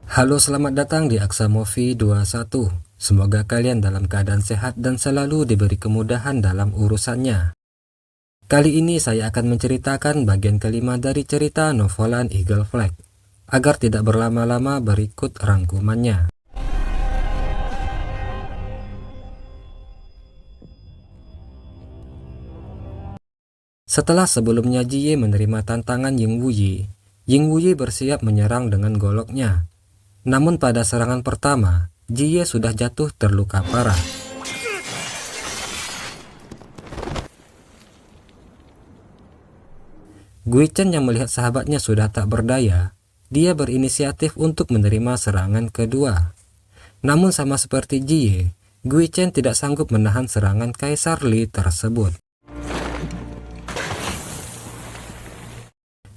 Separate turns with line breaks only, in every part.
Halo, selamat datang di Aksa Movie 21. Semoga kalian dalam keadaan sehat dan selalu diberi kemudahan dalam urusannya. Kali ini saya akan menceritakan bagian kelima dari cerita novelan Eagle Flag. Agar tidak berlama-lama, berikut rangkumannya. Setelah sebelumnya Jie menerima tantangan Ying Wuyi bersiap menyerang dengan goloknya. Namun pada serangan pertama, Jie sudah jatuh terluka parah. Gui Chen yang melihat sahabatnya sudah tak berdaya, dia berinisiatif untuk menerima serangan kedua. Namun sama seperti Jie, Gui Chen tidak sanggup menahan serangan Kaisar Li tersebut.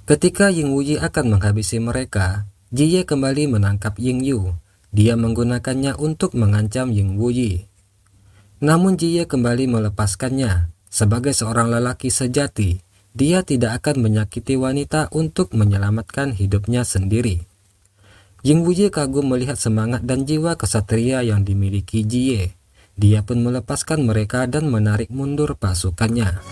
Ketika Ying Wuyi akan menghabisi mereka, Jie kembali menangkap Ying Yu. Dia menggunakannya untuk mengancam Ying Wuyi. Namun Jie kembali melepaskannya. Sebagai seorang lelaki sejati, dia tidak akan menyakiti wanita untuk menyelamatkan hidupnya sendiri. Ying Wuyi kagum melihat semangat dan jiwa kesatria yang dimiliki Jie. Dia pun melepaskan mereka dan menarik mundur pasukannya.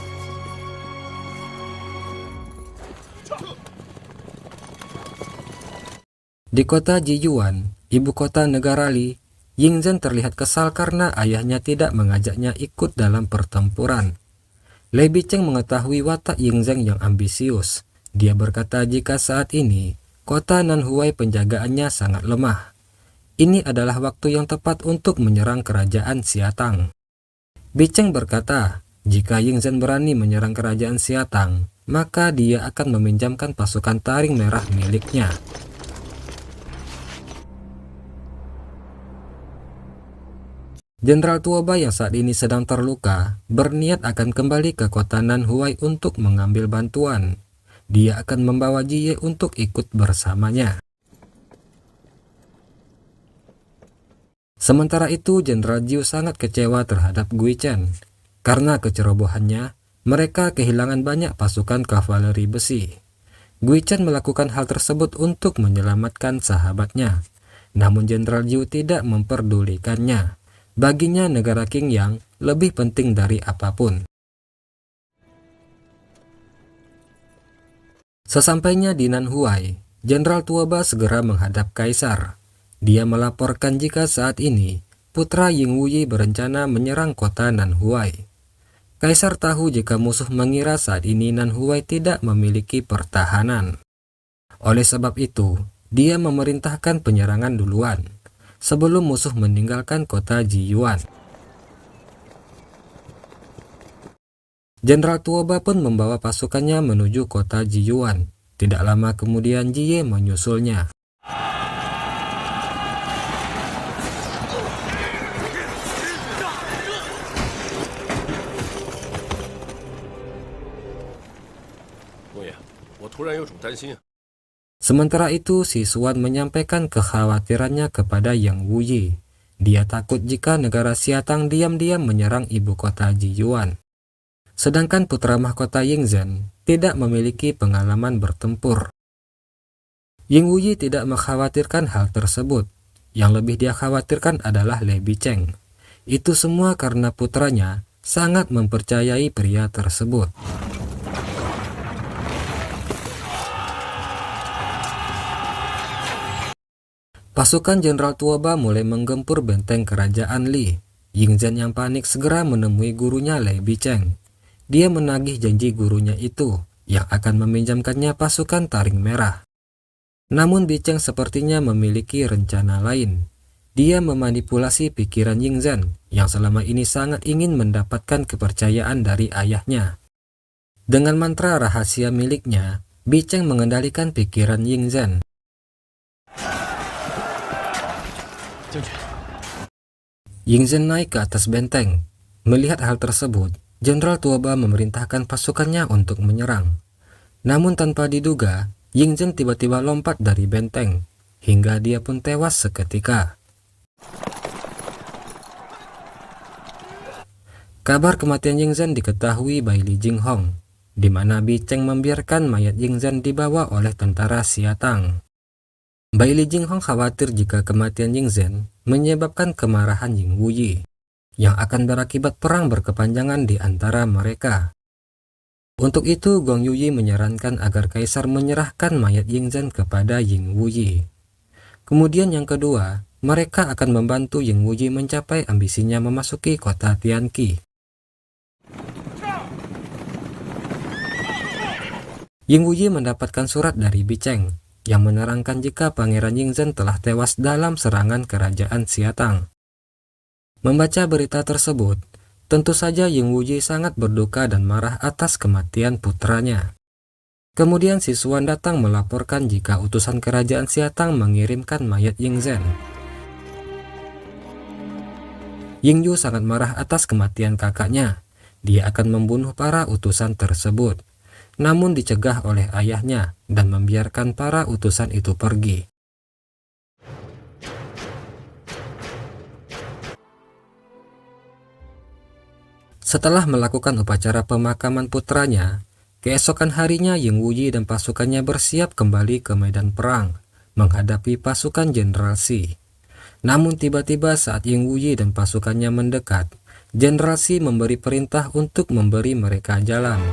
Di kota Jiyuan, ibu kota negara Li, Ying Zhen terlihat kesal karena ayahnya tidak mengajaknya ikut dalam pertempuran. Lei Bicheng mengetahui watak Ying Zhen yang ambisius. Dia berkata jika saat ini, kota Nanhuai penjagaannya sangat lemah. Ini adalah waktu yang tepat untuk menyerang kerajaan Xiatang. Bicheng berkata, jika Ying Zhen berani menyerang kerajaan Xiatang, maka dia akan meminjamkan pasukan taring merah miliknya. Jenderal Tuoba yang saat ini sedang terluka berniat akan kembali ke kota Nanhuai untuk mengambil bantuan. Dia akan membawa Jie untuk ikut bersamanya. Sementara itu, Jenderal Jiu sangat kecewa terhadap Gui Chen. Karena kecerobohannya, mereka kehilangan banyak pasukan kavaleri besi. Gui Chen melakukan hal tersebut untuk menyelamatkan sahabatnya. Namun Jenderal Jiu tidak memperdulikannya. Baginya negara Qingyang lebih penting dari apapun. Sesampainya di Nanhuai, Jenderal Tuoba segera menghadap Kaisar. Dia melaporkan jika saat ini putra Ying Wuyi berencana menyerang kota Nanhuai. Kaisar tahu jika musuh mengira saat ini Nanhuai tidak memiliki pertahanan. Oleh sebab itu, dia memerintahkan penyerangan duluan sebelum musuh meninggalkan kota Jiyuan. Jenderal Tuoba pun membawa pasukannya menuju kota Jiyuan. Tidak lama kemudian Jie menyusulnya. Sementara itu, si Suan menyampaikan kekhawatirannya kepada Yang Wuyi. Dia takut jika negara Xiatang diam-diam menyerang ibu kota Jiyuan. Sedangkan putra mahkota Ying Zhen tidak memiliki pengalaman bertempur. Ying Wuyi tidak mengkhawatirkan hal tersebut. Yang lebih dia khawatirkan adalah Lei Bicheng. Itu semua karena putranya sangat mempercayai pria tersebut. Pasukan Jenderal Tuoba mulai menggempur benteng kerajaan Li. Ying Zhen yang panik segera menemui gurunya Lei Bicheng. Dia menagih janji gurunya itu yang akan meminjamkannya pasukan taring merah. Namun Bicheng sepertinya memiliki rencana lain. Dia memanipulasi pikiran Ying Zhen yang selama ini sangat ingin mendapatkan kepercayaan dari ayahnya. Dengan mantra rahasia miliknya, Bicheng mengendalikan pikiran Ying Zhen. Ying Zhen naik ke atas benteng. Melihat hal tersebut, Jenderal Tuoba memerintahkan pasukannya untuk menyerang. Namun tanpa diduga, Ying Zhen tiba-tiba lompat dari benteng, hingga dia pun tewas seketika. Kabar kematian Ying Zhen diketahui Bai Li Jinghong, di mana Bicheng membiarkan mayat Ying Zhen dibawa oleh tentara Xiatang. Bai Lijinghong khawatir jika kematian Yingzhen menyebabkan kemarahan Ying Wuyi, yang akan berakibat perang berkepanjangan di antara mereka. Untuk itu, Gong Yuyi menyarankan agar kaisar menyerahkan mayat Yingzhen kepada Ying Wuyi. Kemudian yang kedua, mereka akan membantu Ying Wuyi mencapai ambisinya memasuki kota Tianqi. Ying Wuyi mendapatkan surat dari Bicheng yang menerangkan jika Pangeran Yingzhen telah tewas dalam serangan kerajaan Xiatang. Membaca berita tersebut, tentu saja Ying Wuyi sangat berduka dan marah atas kematian putranya. Kemudian si Xuan datang melaporkan jika utusan kerajaan Xiatang mengirimkan mayat Yingzhen. Ying Yu sangat marah atas kematian kakaknya. Dia akan membunuh para utusan tersebut, namun dicegah oleh ayahnya dan membiarkan para utusan itu pergi. Setelah melakukan upacara pemakaman putranya, keesokan harinya Ying Wuyi dan pasukannya bersiap kembali ke medan perang menghadapi pasukan Jenderal Xi. Namun tiba-tiba saat Ying Wuyi dan pasukannya mendekat, Jenderal Xi memberi perintah untuk memberi mereka jalan.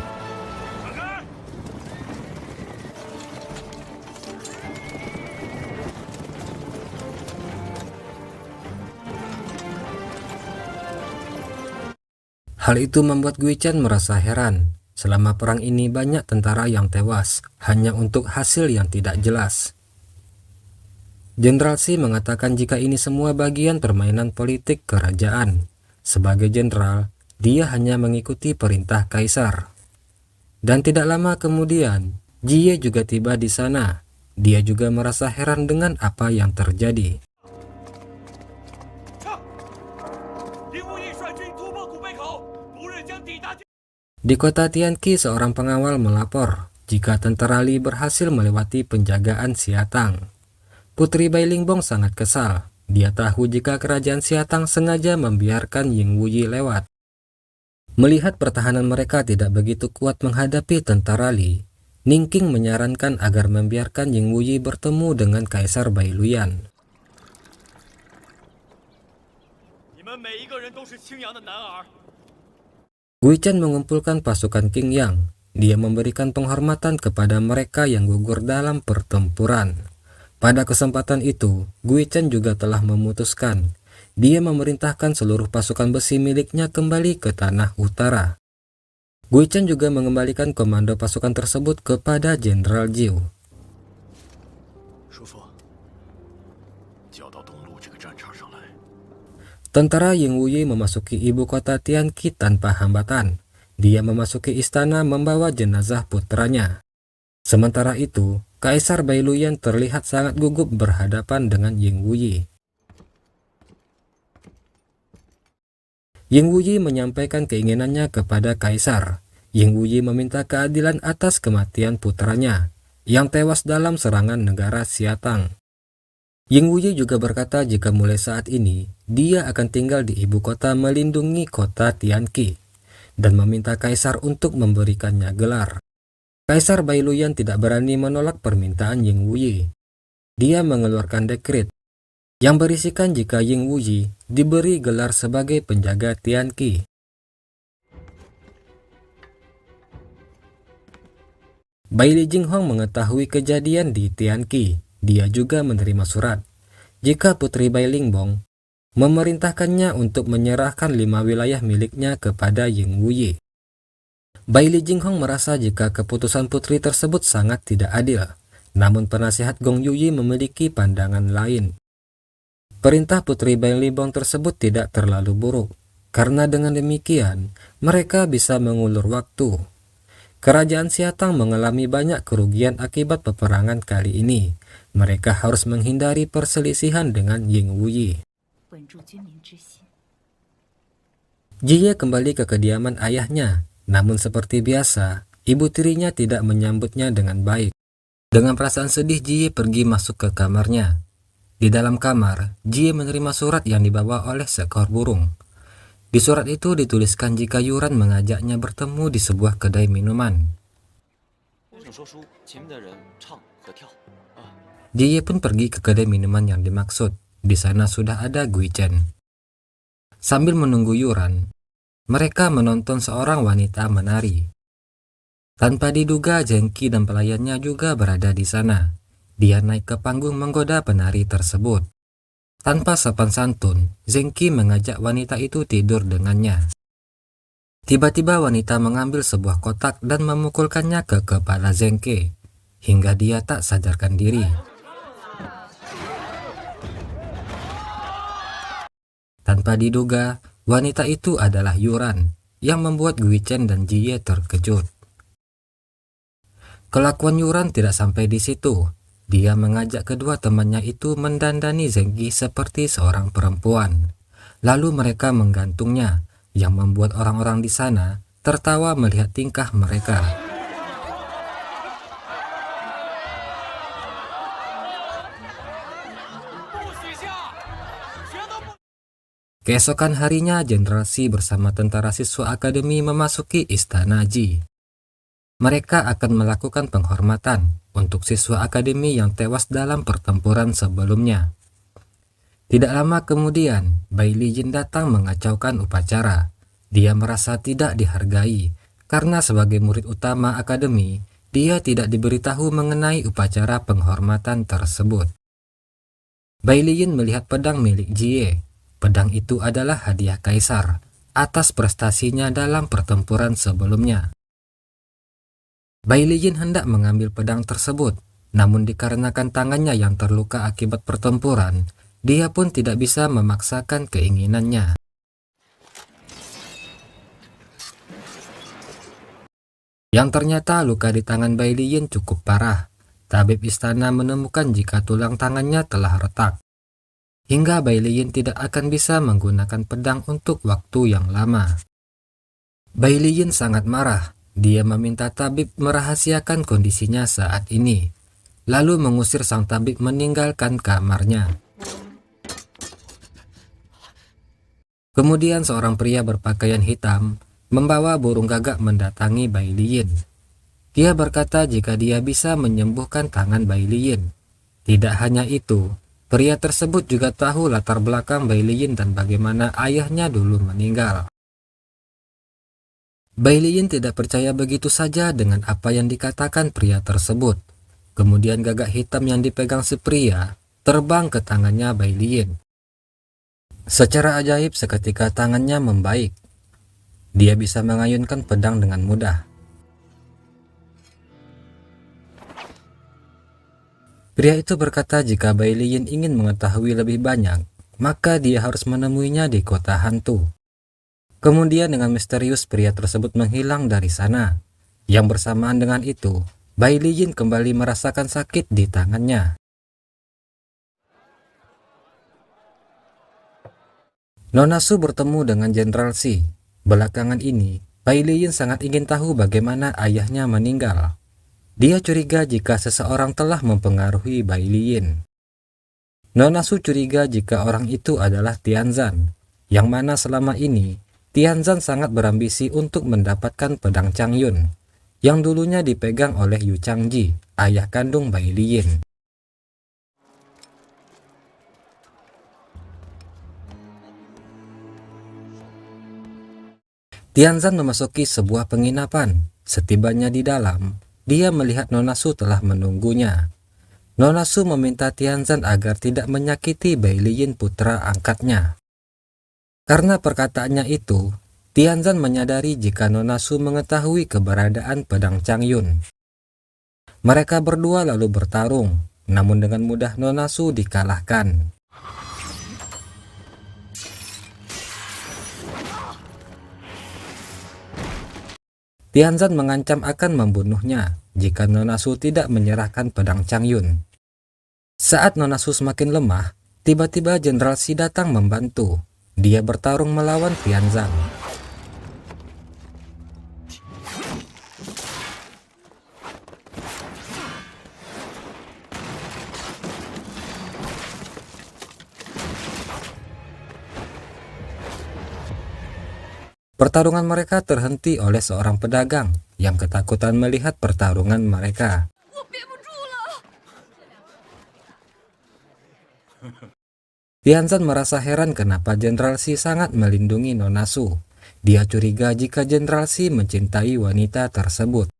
Hal itu membuat Gui Chen merasa heran. Selama perang ini banyak tentara yang tewas hanya untuk hasil yang tidak jelas. Jenderal Xi mengatakan jika ini semua bagian permainan politik kerajaan. Sebagai jenderal, dia hanya mengikuti perintah kaisar. Dan tidak lama kemudian, Jie juga tiba di sana. Dia juga merasa heran dengan apa yang terjadi. Di kota Tianqi, seorang pengawal melapor jika tentara Li berhasil melewati penjagaan Xiatang. Putri Bai Lingbong sangat kesal. Dia tahu jika kerajaan Xiatang sengaja membiarkan Ying Wuyi lewat. Melihat pertahanan mereka tidak begitu kuat menghadapi tentara Li, Ningqing menyarankan agar membiarkan Ying Wuyi bertemu dengan Kaisar Bai Luyan. Gui Chen mengumpulkan pasukan Qingyang. Dia memberikan penghormatan kepada mereka yang gugur dalam pertempuran. Pada kesempatan itu, Gui Chen juga telah memutuskan. Dia memerintahkan seluruh pasukan besi miliknya kembali ke tanah utara. Gui Chen juga mengembalikan komando pasukan tersebut kepada Jenderal Jiu. Tentara Ying Wuyi memasuki ibu kota Tianqi tanpa hambatan. Dia memasuki istana membawa jenazah putranya. Sementara itu, Kaisar Bai Luyan terlihat sangat gugup berhadapan dengan Ying Wuyi. Ying Wuyi menyampaikan keinginannya kepada Kaisar. Ying Wuyi meminta keadilan atas kematian putranya yang tewas dalam serangan negara Xiatang. Ying Wuyi juga berkata jika mulai saat ini, dia akan tinggal di ibu kota melindungi kota Tianqi dan meminta Kaisar untuk memberikannya gelar. Kaisar Bai Luyan tidak berani menolak permintaan Ying Wuyi. Dia mengeluarkan dekret yang berisikan jika Ying Wuyi diberi gelar sebagai penjaga Tianqi. Bai Lijinghong mengetahui kejadian di Tianqi. Dia juga menerima surat jika Putri Bai Lingbong memerintahkannya untuk menyerahkan 5 wilayah miliknya kepada Ying Wuyi. Bai Lijinghong merasa jika keputusan putri tersebut sangat tidak adil, namun penasihat Gong Yuyi memiliki pandangan lain. Perintah Putri Bai Lingbong tersebut tidak terlalu buruk, karena dengan demikian mereka bisa mengulur waktu. Kerajaan Xiatang mengalami banyak kerugian akibat peperangan kali ini. Mereka harus menghindari perselisihan dengan Ying Wuyi. Jie kembali ke kediaman ayahnya, namun seperti biasa, ibu tirinya tidak menyambutnya dengan baik. Dengan perasaan sedih, Jie pergi masuk ke kamarnya. Di dalam kamar, Jie menerima surat yang dibawa oleh seekor burung. Di surat itu dituliskan jika Yuran mengajaknya bertemu di sebuah kedai minuman. Jie pun pergi ke kedai minuman yang dimaksud. Di sana sudah ada Gui Chen. Sambil menunggu Yuran, mereka menonton seorang wanita menari. Tanpa diduga, Zengki dan pelayannya juga berada di sana. Dia naik ke panggung menggoda penari tersebut. Tanpa sopan santun, Zengki mengajak wanita itu tidur dengannya. Tiba-tiba wanita mengambil sebuah kotak dan memukulkannya ke kepala Zengki, hingga dia tak sadarkan diri. Tanpa diduga, wanita itu adalah Yuran, yang membuat Gui Chen dan Jie terkejut. Kelakuan Yuran tidak sampai di situ. Dia mengajak kedua temannya itu mendandani Zengki seperti seorang perempuan. Lalu mereka menggantungnya, yang membuat orang-orang di sana tertawa melihat tingkah mereka. Keesokan harinya, Jenderal Shi bersama tentara siswa akademi memasuki Istana Ji. Mereka akan melakukan penghormatan untuk siswa akademi yang tewas dalam pertempuran sebelumnya. Tidak lama kemudian, Bai Lijin datang mengacaukan upacara. Dia merasa tidak dihargai, karena sebagai murid utama akademi, dia tidak diberitahu mengenai upacara penghormatan tersebut. Bai Lijin melihat pedang milik Jie. Pedang itu adalah hadiah kaisar atas prestasinya dalam pertempuran sebelumnya. Bai Lijin hendak mengambil pedang tersebut, namun dikarenakan tangannya yang terluka akibat pertempuran, dia pun tidak bisa memaksakan keinginannya. Yang ternyata luka di tangan Bai Lijin cukup parah. Tabib istana menemukan jika tulang tangannya telah retak, hingga Bai Lijin tidak akan bisa menggunakan pedang untuk waktu yang lama. Bai Lijin sangat marah. Dia meminta tabib merahasiakan kondisinya saat ini, lalu mengusir sang tabib meninggalkan kamarnya. Kemudian seorang pria berpakaian hitam membawa burung gagak mendatangi Bai Lijin. Dia berkata jika dia bisa menyembuhkan tangan Bai Lijin. Tidak hanya itu, pria tersebut juga tahu latar belakang Bai Lijin dan bagaimana ayahnya dulu meninggal. Bai Lijin tidak percaya begitu saja dengan apa yang dikatakan pria tersebut. Kemudian gagak hitam yang dipegang si pria terbang ke tangannya Bai Lijin. Secara ajaib seketika tangannya membaik. Dia bisa mengayunkan pedang dengan mudah. Pria itu berkata jika Bai Lijin ingin mengetahui lebih banyak, maka dia harus menemuinya di kota hantu. Kemudian dengan misterius pria tersebut menghilang dari sana. Yang bersamaan dengan itu, Bai Lijin kembali merasakan sakit di tangannya. Nona Su bertemu dengan Jenderal Shi. Belakangan ini, Bai Lijin sangat ingin tahu bagaimana ayahnya meninggal. Dia curiga jika seseorang telah mempengaruhi Bai Lijin. Nona Su curiga jika orang itu adalah Tianzan, yang mana selama ini Tianzan sangat berambisi untuk mendapatkan pedang Changyun, yang dulunya dipegang oleh Yu Changji, ayah kandung Bai Lijin. Tianzan memasuki sebuah penginapan. Setibanya di dalam, dia melihat Nona Su telah menunggunya. Nona Su meminta Tianzan agar tidak menyakiti Bai Lijin putra angkatnya. Karena perkataannya itu, Tianzan menyadari jika Nona Su mengetahui keberadaan pedang Changyun. Mereka berdua lalu bertarung, namun dengan mudah Nona Su dikalahkan. Tianzan mengancam akan membunuhnya jika Nona Su tidak menyerahkan pedang Changyun. Saat Nona Su semakin lemah, tiba-tiba Jenderal Shi datang membantu. Dia bertarung melawan Tianzan. Pertarungan mereka terhenti oleh seorang pedagang yang ketakutan melihat pertarungan mereka. Tianzan merasa heran kenapa Jenderal Shi sangat melindungi Nona Su. Dia curiga jika Jenderal Shi mencintai wanita tersebut.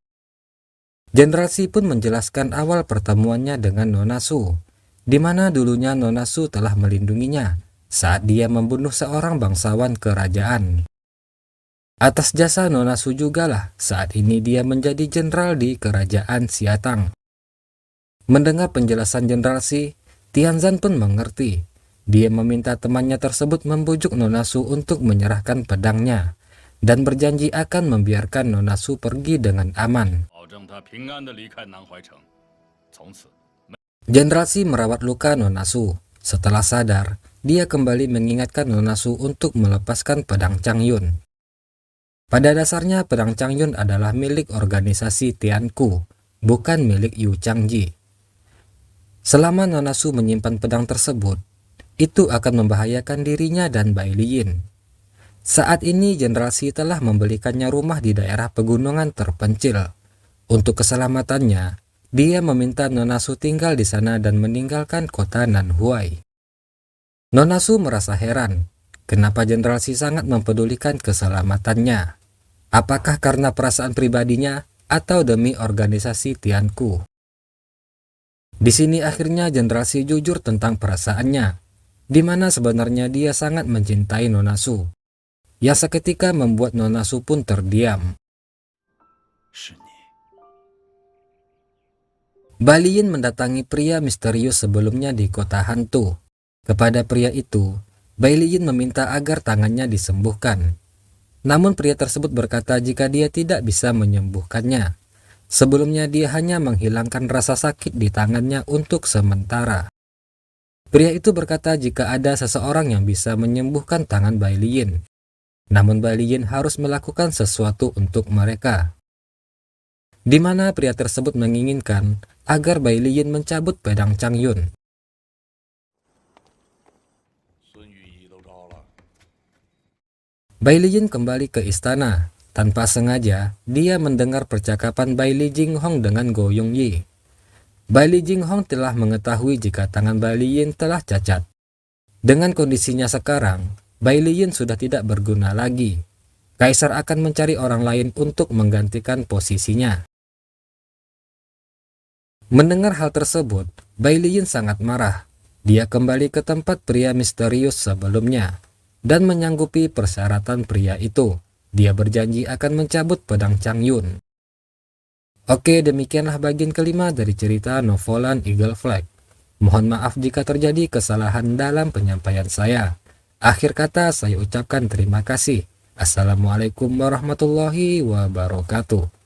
Jenderal Shi pun menjelaskan awal pertemuannya dengan Nona Su, di mana dulunya Nona Su telah melindunginya saat dia membunuh seorang bangsawan kerajaan. Atas jasa Nona Su jugalah saat ini dia menjadi jenderal di kerajaan Xiatang. Mendengar penjelasan Jenderal Shi, Tianzan pun mengerti. Dia meminta temannya tersebut membujuk Nona Su untuk menyerahkan pedangnya dan berjanji akan membiarkan Nona Su pergi dengan aman. Jenderal Shi merawat luka Nona Su. Setelah sadar, dia kembali mengingatkan Nona Su untuk melepaskan pedang Changyun. Pada dasarnya pedang Changyun adalah milik organisasi Tianku, bukan milik Yu Changji. Selama Nona Su menyimpan pedang tersebut, itu akan membahayakan dirinya dan Bai Liyin. Saat ini Jenderal Shi telah membelikannya rumah di daerah pegunungan terpencil. Untuk keselamatannya, dia meminta Nona Su tinggal di sana dan meninggalkan kota Nanhuai. Nona Su merasa heran, kenapa Jenderal Shi sangat mempedulikan keselamatannya. Apakah karena perasaan pribadinya atau demi organisasi Tianku? Di sini akhirnya Jenderal Shi jujur tentang perasaannya, di mana sebenarnya dia sangat mencintai Nona Su. Ya seketika membuat Nona Su pun terdiam. Bai Liyin mendatangi pria misterius sebelumnya di kota hantu. Kepada pria itu, Bai Liyin meminta agar tangannya disembuhkan. Namun pria tersebut berkata jika dia tidak bisa menyembuhkannya. Sebelumnya dia hanya menghilangkan rasa sakit di tangannya untuk sementara. Pria itu berkata jika ada seseorang yang bisa menyembuhkan tangan Bai Liyin. Namun Bai Liyin harus melakukan sesuatu untuk mereka. Di mana pria tersebut menginginkan agar Bai Liyin mencabut pedang Changyun. Bai Liyin kembali ke istana. Tanpa sengaja, dia mendengar percakapan Bai Li Jinghong dengan Go Yongyi. Bai Li Jinghong telah mengetahui jika tangan Bai Liyin telah cacat. Dengan kondisinya sekarang, Bai Liyin sudah tidak berguna lagi. Kaisar akan mencari orang lain untuk menggantikan posisinya. Mendengar hal tersebut, Bai Liyin sangat marah. Dia kembali ke tempat pria misterius sebelumnya dan menyanggupi persyaratan pria itu. Dia berjanji akan mencabut pedang Changyun. Oke, demikianlah bagian kelima dari cerita Novolan Eagle Flag. Mohon maaf jika terjadi kesalahan dalam penyampaian saya. Akhir kata saya ucapkan terima kasih. Assalamualaikum warahmatullahi wabarakatuh.